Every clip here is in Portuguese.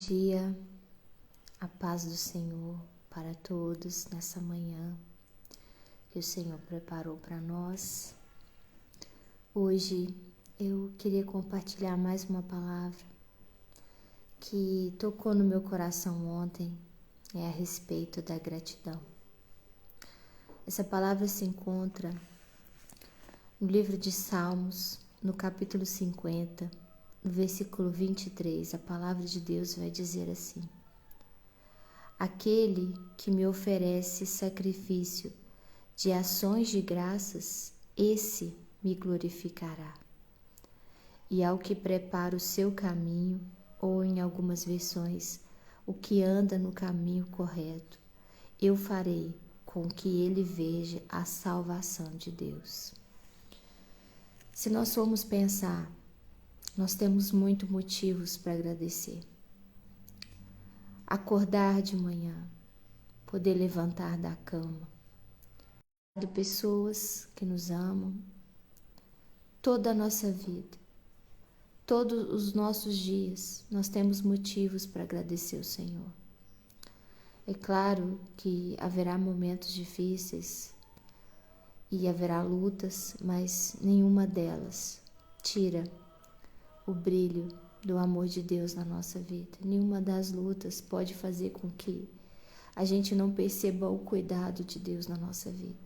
Dia, a paz do Senhor para todos nessa manhã que o Senhor preparou para nós. Hoje eu queria compartilhar mais uma palavra que tocou no meu coração ontem, a respeito da gratidão. Essa palavra se encontra no livro de Salmos, no capítulo 50, no versículo 23, a palavra de Deus vai dizer assim: Aquele que me oferece sacrifício de ações de graças, esse me glorificará. E ao que prepara o seu caminho, ou em algumas versões, o que anda no caminho correto, eu farei com que ele veja a salvação de Deus. Se nós formos pensar, nós temos muitos motivos para agradecer. Acordar de manhã, poder levantar da cama, de pessoas que nos amam, toda a nossa vida, todos os nossos dias, nós temos motivos para agradecer ao Senhor. É claro que haverá momentos difíceis e haverá lutas, mas nenhuma delas tira o brilho do amor de Deus na nossa vida. Nenhuma das lutas pode fazer com que a gente não perceba o cuidado de Deus na nossa vida.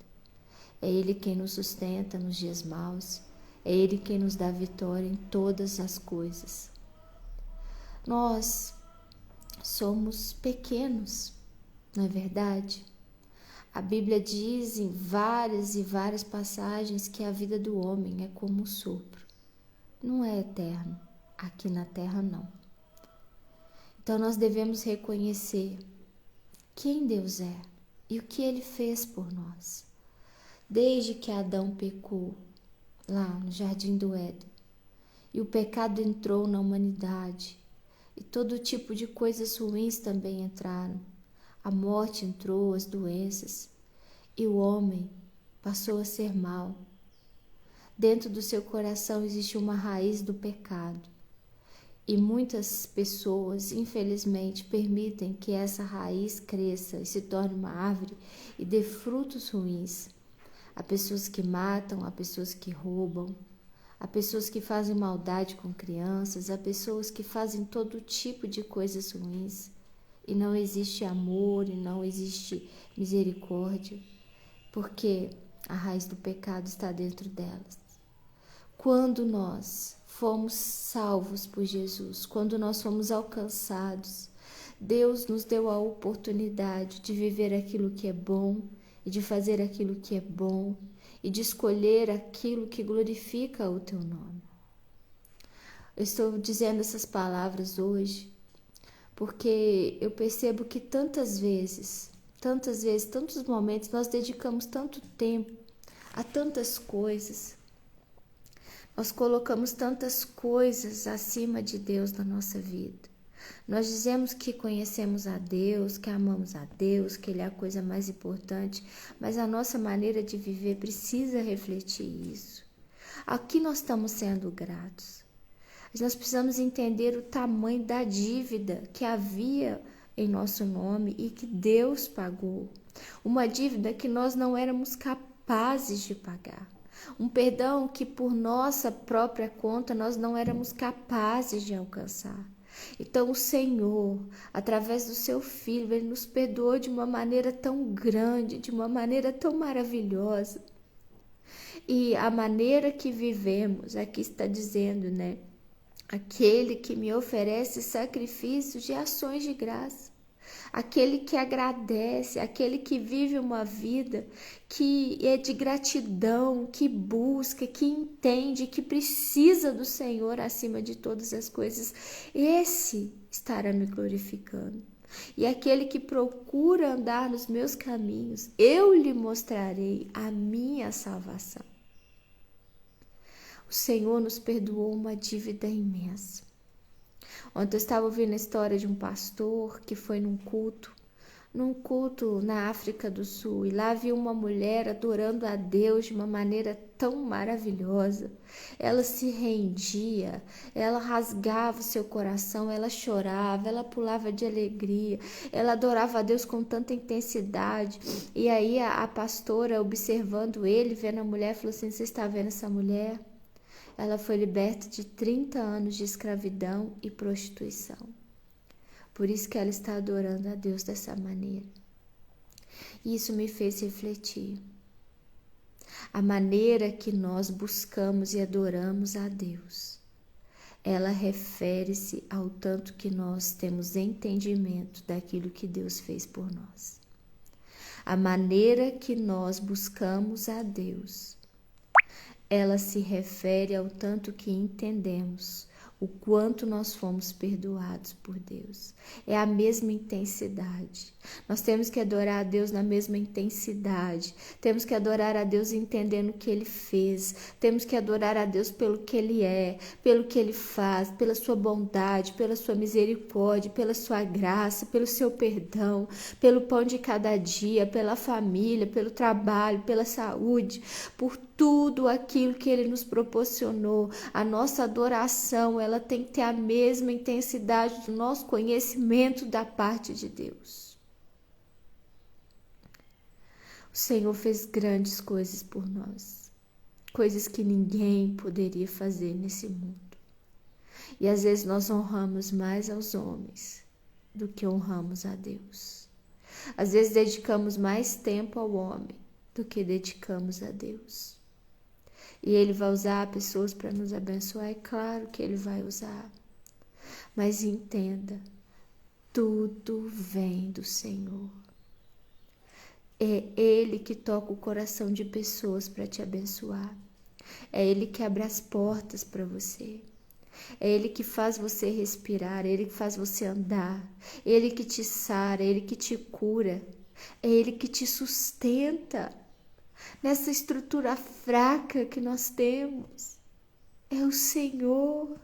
É Ele quem nos sustenta nos dias maus, é Ele quem nos dá vitória em todas as coisas. Nós somos pequenos, não é verdade? A Bíblia diz em várias e várias passagens que a vida do homem é como um sopro. Não é eterno, aqui na terra não. Então nós devemos reconhecer quem Deus é e o que Ele fez por nós. Desde que Adão pecou lá no Jardim do Éden e o pecado entrou na humanidade e todo tipo de coisas ruins também entraram. A morte entrou, as doenças, e o homem passou a ser mau. Dentro do seu coração existe uma raiz do pecado. E muitas pessoas, infelizmente, permitem que essa raiz cresça e se torne uma árvore e dê frutos ruins. Há pessoas que matam, há pessoas que roubam, há pessoas que fazem maldade com crianças, há pessoas que fazem todo tipo de coisas ruins. E não existe amor, e não existe misericórdia, porque a raiz do pecado está dentro delas. Quando nós fomos salvos por Jesus, quando nós fomos alcançados, Deus nos deu a oportunidade de viver aquilo que é bom e de fazer aquilo que é bom e de escolher aquilo que glorifica o teu nome. Eu estou dizendo essas palavras hoje porque eu percebo que tantas vezes, tantos momentos, nós dedicamos tanto tempo a tantas coisas. Nós colocamos tantas coisas acima de Deus na nossa vida. Nós dizemos que conhecemos a Deus, que amamos a Deus, que Ele é a coisa mais importante, mas a nossa maneira de viver precisa refletir isso. Aqui nós estamos sendo gratos. Nós precisamos entender o tamanho da dívida que havia em nosso nome e que Deus pagou. Uma dívida que nós não éramos capazes de pagar. Um perdão que por nossa própria conta nós não éramos capazes de alcançar. Então o Senhor, através do seu Filho, Ele nos perdoou de uma maneira tão grande, de uma maneira tão maravilhosa. E a maneira que vivemos, aqui está dizendo, né? Aquele que me oferece sacrifícios de ações de graça. Aquele que agradece, aquele que vive uma vida que é de gratidão, que busca, que entende, que precisa do Senhor acima de todas as coisas, esse estará me glorificando. E aquele que procura andar nos meus caminhos, eu lhe mostrarei a minha salvação. O Senhor nos perdoou uma dívida imensa. Ontem eu estava ouvindo a história de um pastor que foi num culto num culto na África do Sul, e lá vi uma mulher adorando a Deus de uma maneira tão maravilhosa. Ela se rendia, ela rasgava o seu coração, ela chorava, ela pulava de alegria, ela adorava a Deus com tanta intensidade. E aí a pastora, observando ele, vendo a mulher, falou assim: você está vendo essa mulher? Ela foi liberta de 30 anos de escravidão e prostituição. Por isso que ela está adorando a Deus dessa maneira. E isso me fez refletir. A maneira que nós buscamos e adoramos a Deus, ela refere-se ao tanto que nós temos entendimento daquilo que Deus fez por nós. A maneira que nós buscamos a Deus, ela se refere ao tanto que entendemos o quanto nós fomos perdoados por Deus. É a mesma intensidade. Nós temos que adorar a Deus na mesma intensidade. Temos que adorar a Deus entendendo o que Ele fez. Temos que adorar a Deus pelo que Ele é, pelo que Ele faz, pela sua bondade, pela sua misericórdia, pela sua graça, pelo seu perdão, pelo pão de cada dia, pela família, pelo trabalho, pela saúde, por tudo aquilo que Ele nos proporcionou. A nossa adoração, ela tem que ter a mesma intensidade do nosso conhecimento da parte de Deus. O Senhor fez grandes coisas por nós, coisas que ninguém poderia fazer nesse mundo. E às vezes nós honramos mais aos homens do que honramos a Deus. Às vezes dedicamos mais tempo ao homem do que dedicamos a Deus. E Ele vai usar pessoas para nos abençoar, é claro que Ele vai usar. Mas entenda, tudo vem do Senhor. É Ele que toca o coração de pessoas para te abençoar. É Ele que abre as portas para você. É Ele que faz você respirar, é Ele que faz você andar. É Ele que te sara, é Ele que te cura. É Ele que te sustenta nessa estrutura fraca que nós temos. É o Senhor.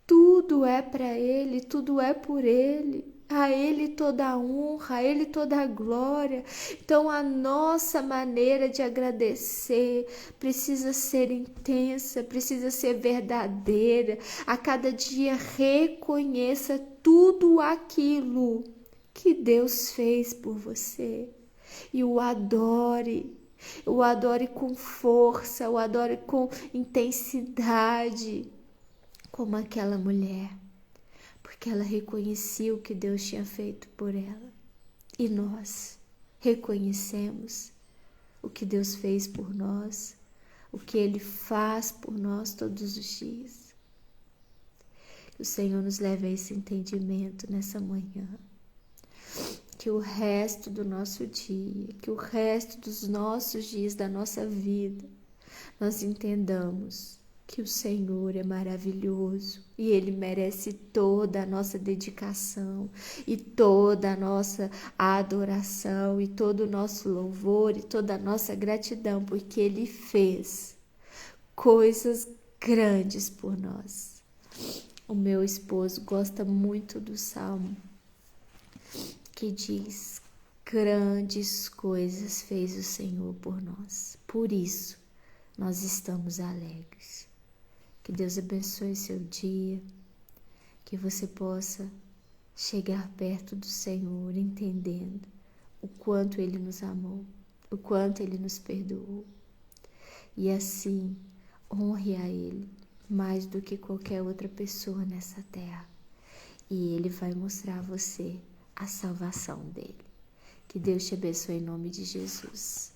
Tudo é para Ele, tudo é por Ele. A Ele toda a honra, a Ele toda a glória. Então a nossa maneira de agradecer precisa ser intensa, precisa ser verdadeira. A cada dia reconheça tudo aquilo que Deus fez por você. E o adore com força, o adore com intensidade, como aquela mulher, porque ela reconhecia o que Deus tinha feito por ela. E nós reconhecemos o que Deus fez por nós, o que Ele faz por nós todos os dias. Que o Senhor nos leve a esse entendimento nessa manhã. Que o resto do nosso dia, que o resto dos nossos dias, da nossa vida, nós entendamos que o Senhor é maravilhoso e Ele merece toda a nossa dedicação e toda a nossa adoração e todo o nosso louvor e toda a nossa gratidão, porque Ele fez coisas grandes por nós. O meu esposo gosta muito do Salmo que diz: grandes coisas fez o Senhor por nós. Por isso, nós estamos alegres. Que Deus abençoe seu dia, que você possa chegar perto do Senhor entendendo o quanto Ele nos amou, o quanto Ele nos perdoou. E assim, honre a Ele mais do que qualquer outra pessoa nessa terra. E Ele vai mostrar a você a salvação dele. Que Deus te abençoe em nome de Jesus.